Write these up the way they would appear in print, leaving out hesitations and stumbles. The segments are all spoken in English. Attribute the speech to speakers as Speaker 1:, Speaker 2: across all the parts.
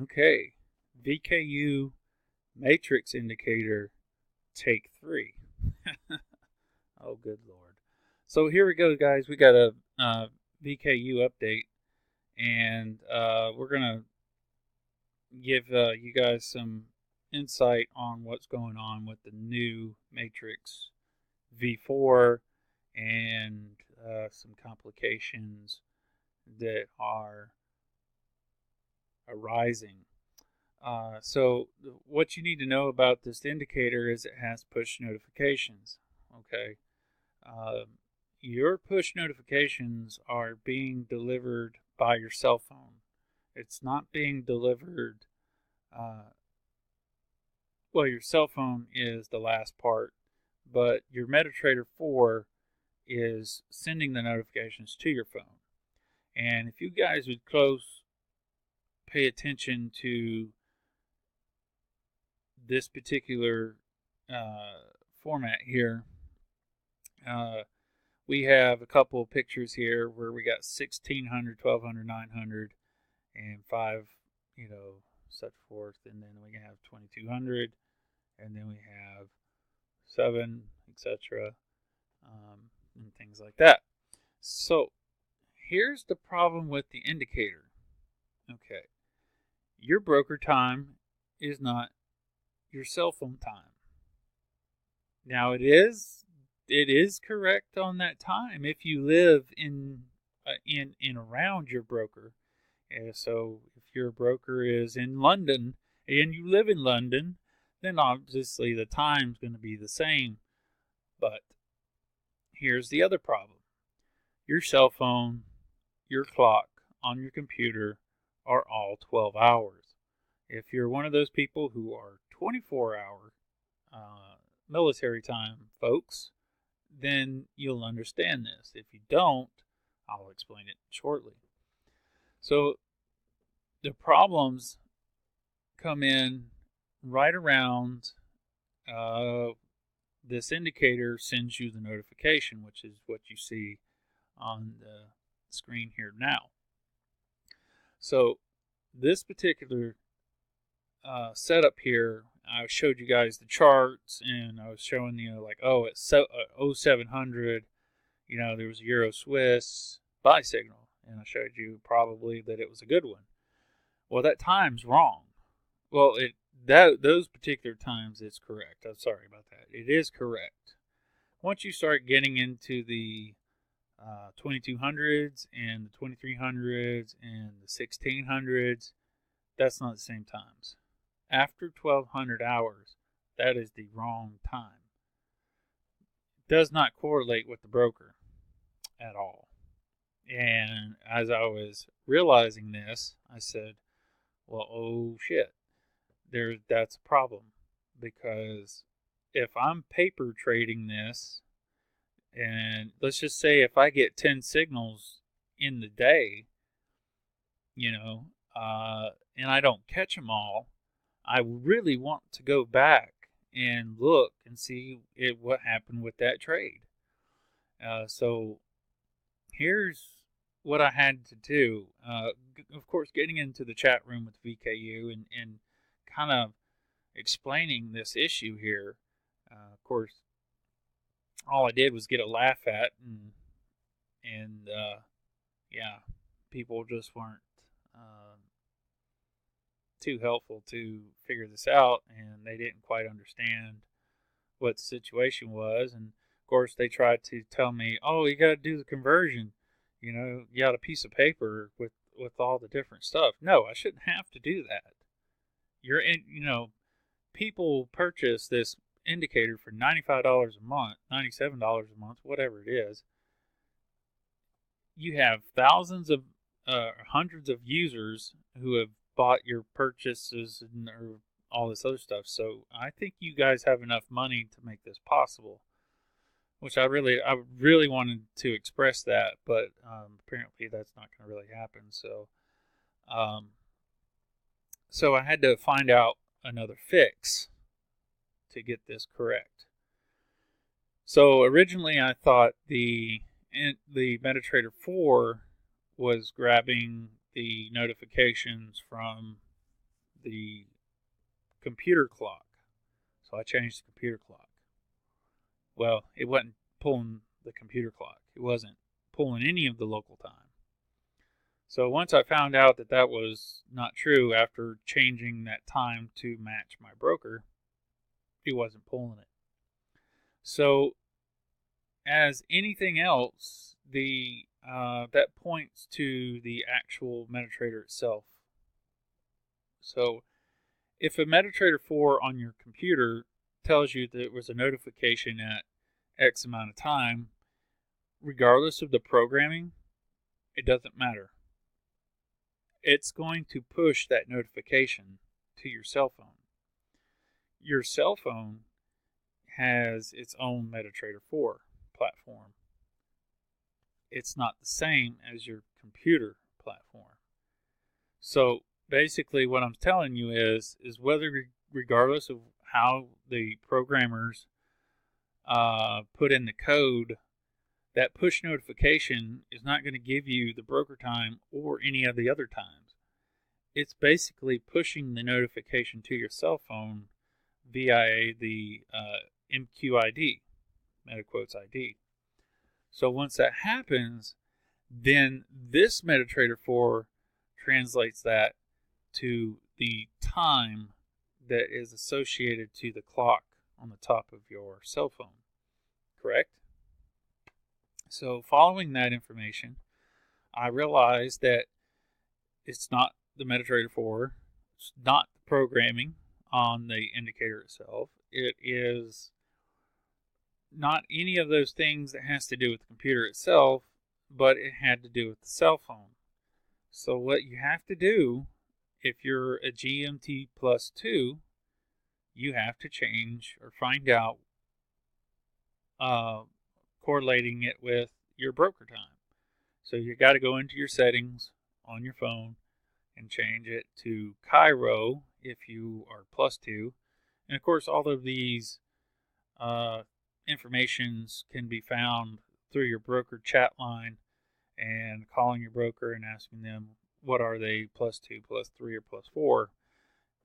Speaker 1: Okay, VKU MATRX indicator, take 3. Oh, good Lord. So here we go, guys. We got a VKU update, and we're going to give you guys some insight on what's going on with the new Matrix V4 and some complications that are arising. So what you need to know about this indicator is it has push notifications. Okay, your push notifications are being delivered by your cell phone. It's not being delivered. Well, your cell phone is the last part, but your MetaTrader 4 is sending the notifications to your phone. And if you guys would pay attention to this particular format here, we have a couple of pictures here where we got 1600, 1200, 900, and 5, such forth, and then we have 2200, and then we have 7, etc., and things like that. So here's the problem with the indicator. Okay, your broker time is not your cell phone time. Now it is correct on that time if you live in around your broker. And so if your broker is in London and you live in London, then obviously the time's going to be the same. But here's the other problem. Your cell phone, your clock on your computer are all 12 hours. If you're one of those people who are 24-hour military time folks, then you'll understand this. If you don't, I'll explain it shortly. So the problems come in right around this indicator sends you the notification, which is what you see on the screen here now. So this particular setup here, I showed you guys the charts, and I was showing at 0700, there was a Euro Swiss buy signal, and I showed you probably that it was a good one. Well, that time's wrong. Well, those particular times it's correct. I'm sorry about that. It is correct. Once you start getting into the 2200s and the 2300s and the 1600s, that's not the same times. After 1200 hours, that is the wrong time. It does not correlate with the broker at all. And as I was realizing this, I said, well, oh shit, that's a problem. Because if I'm paper trading this, and let's just say if I get 10 signals in the day, and I don't catch them all, I really want to go back and look and see what happened with that trade. So here's what I had to do. Of course, getting into the chat room with VKU and kind of explaining this issue here. Of course, all I did was get a laugh at, and people just weren't too helpful to figure this out, and they didn't quite understand what the situation was. And of course, they tried to tell me, "Oh, you got to do the conversion. You got a piece of paper with all the different stuff." No, I shouldn't have to do that. People purchase this indicator for $95 a month, $97 a month, whatever it is. You have thousands of hundreds of users who have bought your purchases or all this other stuff. So I think you guys have enough money to make this possible, which I really wanted to express that, but apparently that's not going to really happen. So I had to find out another fix to get this correct. So originally I thought the MetaTrader 4 was grabbing the notifications from the computer clock. So I changed the computer clock. Well, it wasn't pulling the computer clock. It wasn't pulling any of the local time. So once I found out that that was not true after changing that time to match my broker, it wasn't pulling it. So as anything else, that points to the actual MetaTrader itself. So if a MetaTrader 4 on your computer tells you that there was a notification at X amount of time, regardless of the programming, it doesn't matter. It's going to push that notification to your cell phone. Your cell phone has its own MetaTrader 4 platform. It's not the same as your computer platform. So basically what I'm telling you is whether, regardless of how the programmers put in the code, that push notification is not going to give you the broker time or any of the other times. It's basically pushing the notification to your cell phone via the MQID, MetaQuotes ID. So once that happens, then this MetaTrader 4 translates that to the time that is associated to the clock on the top of your cell phone. Correct? So following that information, I realized that it's not the MetaTrader 4, it's not the programming on the indicator itself. It is not any of those things that has to do with the computer itself, but it had to do with the cell phone. So what you have to do, if you're a GMT plus 2, you have to change or find out correlating it with your broker time. So you got to go into your settings on your phone and change it to Cairo if you are plus 2. And of course, all of these informations can be found through your broker chat line and calling your broker and asking them what are they, plus 2, plus 3, or plus 4.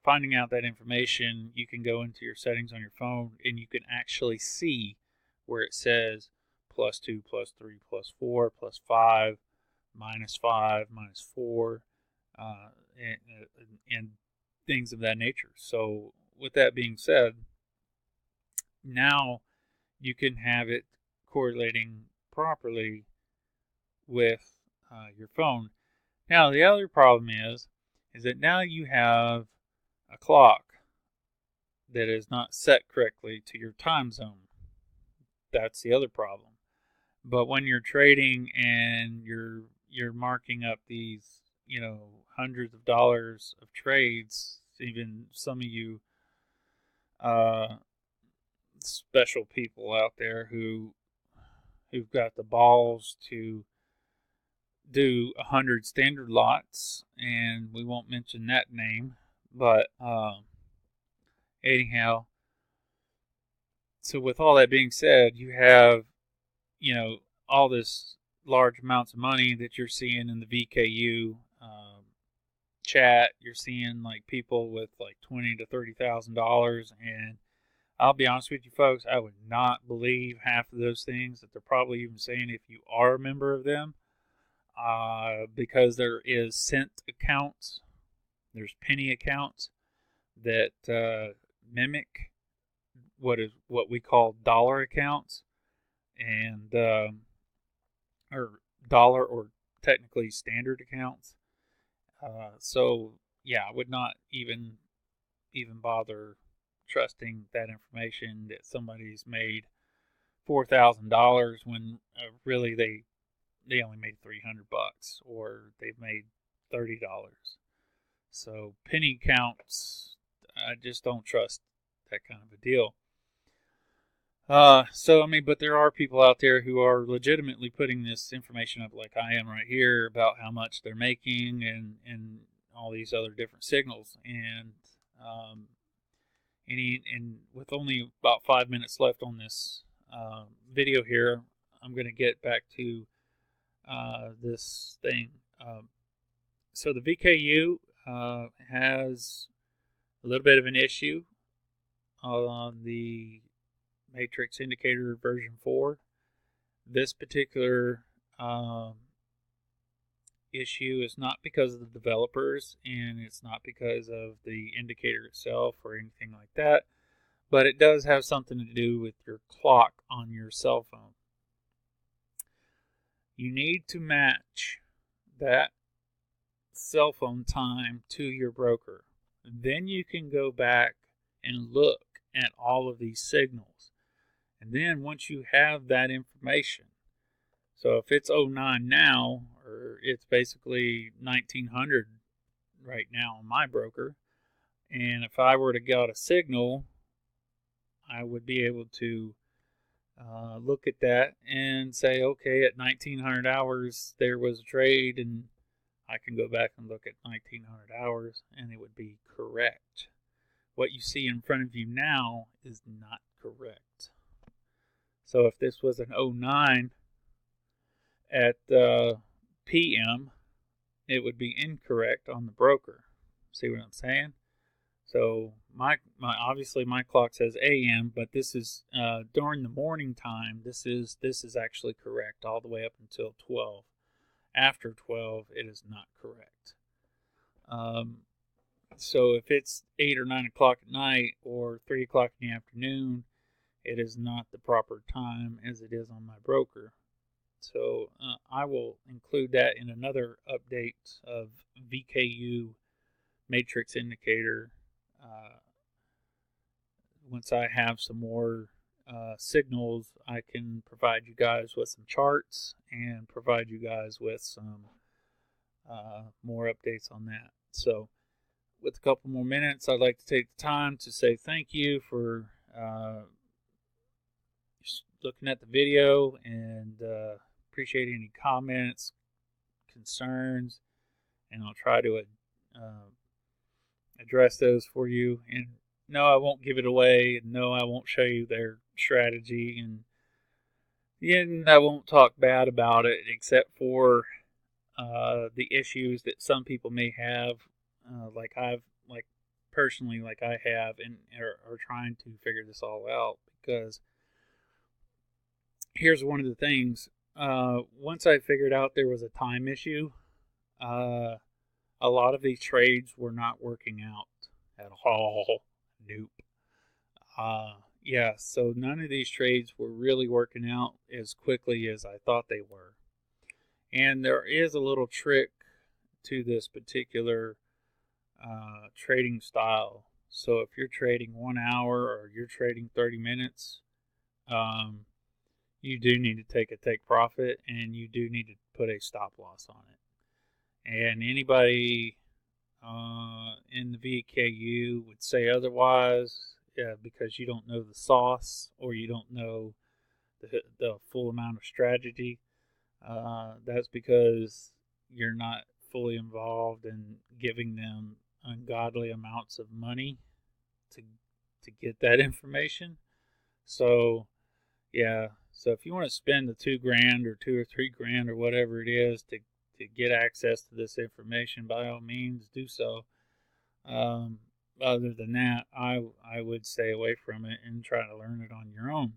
Speaker 1: Finding out that information, you can go into your settings on your phone and you can actually see where it says plus 2, plus 3, plus 4, plus 5, minus 5, minus 4, and things of that nature. So with that being said, now you can have it correlating properly with your phone. Now the other problem is that now you have a clock that is not set correctly to your time zone. That's the other problem. But when you're trading and you're marking up these, hundreds of dollars of trades, even some of you special people out there who've got the balls to do 100 standard lots, and we won't mention that name, but anyhow, so with all that being said, you have all this large amounts of money that you're seeing in the VKU chat. You're seeing like people with like $20,000 to $30,000, and I'll be honest with you folks, I would not believe half of those things that they're probably even saying if you are a member of them, because there is cent accounts, there's penny accounts that mimic what we call dollar accounts, and or dollar or technically standard accounts. So yeah, I would not even bother trusting that information that somebody's made $4,000 when really they only made $300, or they've made $30. So penny counts, I just don't trust that kind of a deal. But there are people out there who are legitimately putting this information up, like I am right here, about how much they're making and all these other different signals. And with only about 5 minutes left on this video here, I'm going to get back to this thing. So the VKU has A little bit of an issue on the Matrix indicator version 4. This particular issue is not because of the developers, and it's not because of the indicator itself or anything like that, but it does have something to do with your clock on your cell phone. You need to match that cell phone time to your broker. Then you can go back and look at all of these signals. And then once you have that information, so if it's 09 now, or it's basically 1900 right now on my broker, and if I were to get a signal, I would be able to look at that and say, okay, at 1900 hours there was a trade, and I can go back and look at 1900 hours and it would be correct. What you see in front of you now is not correct. So if this was an 09 at PM, it would be incorrect on the broker. See what I'm saying? So my obviously my clock says AM, but this is during the morning time. This is actually correct all the way up until 12. After 12, it is not correct. So if it's 8 or 9 o'clock at night or 3 o'clock in the afternoon, it is not the proper time as it is on my broker. So I will include that in another update of VKU Matrix indicator once I have some more signals. I can provide you guys with some charts and provide you guys with some more updates on that. So with a couple more minutes, I'd like to take the time to say thank you for looking at the video, and appreciate any comments, concerns, and I'll try to address those for you. And no, I won't give it away. No, I won't show you their strategy, and I won't talk bad about it, except for the issues that some people may have, like I have, and are trying to figure this all out. Because here's one of the things: once I figured out there was a time issue, a lot of these trades were not working out at all. Nope. So none of these trades were really working out as quickly as I thought they were. And there is a little trick to this particular trading style. So if you're trading 1 hour or you're trading 30 minutes, you do need to take a take profit, and you do need to put a stop loss on it. And anybody in the VKU would say otherwise, because you don't know the sauce, or you don't know the full amount of strategy. That's because you're not fully involved in giving them ungodly amounts of money to get that information. So so if you want to spend the $2,000 or $2,000 or $3,000 or whatever it is to get access to this information, by all means do so. Other than that, I would stay away from it and try to learn it on your own.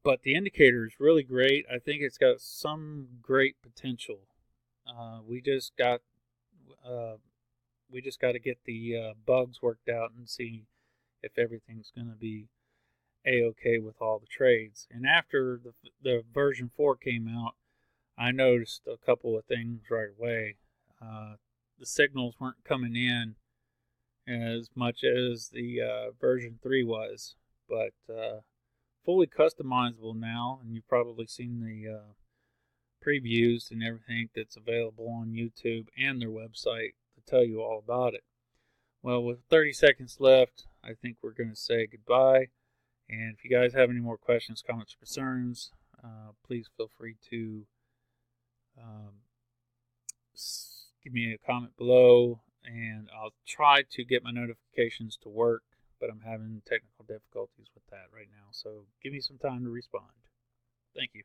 Speaker 1: But the indicator is really great. I think it's got some great potential. We just got to get the bugs worked out and see if everything's going to be a-okay with all the trades. And after the version 4 came out, I noticed a couple of things right away. The signals weren't coming in as much as the version 3 was, but fully customizable now, and you've probably seen the previews and everything that's available on YouTube and their website to tell you all about it. Well, with 30 seconds left, I think we're going to say goodbye. And if you guys have any more questions, comments, or concerns, please feel free to give me a comment below, and I'll try to get my notifications to work, but I'm having technical difficulties with that right now. So give me some time to respond. Thank you.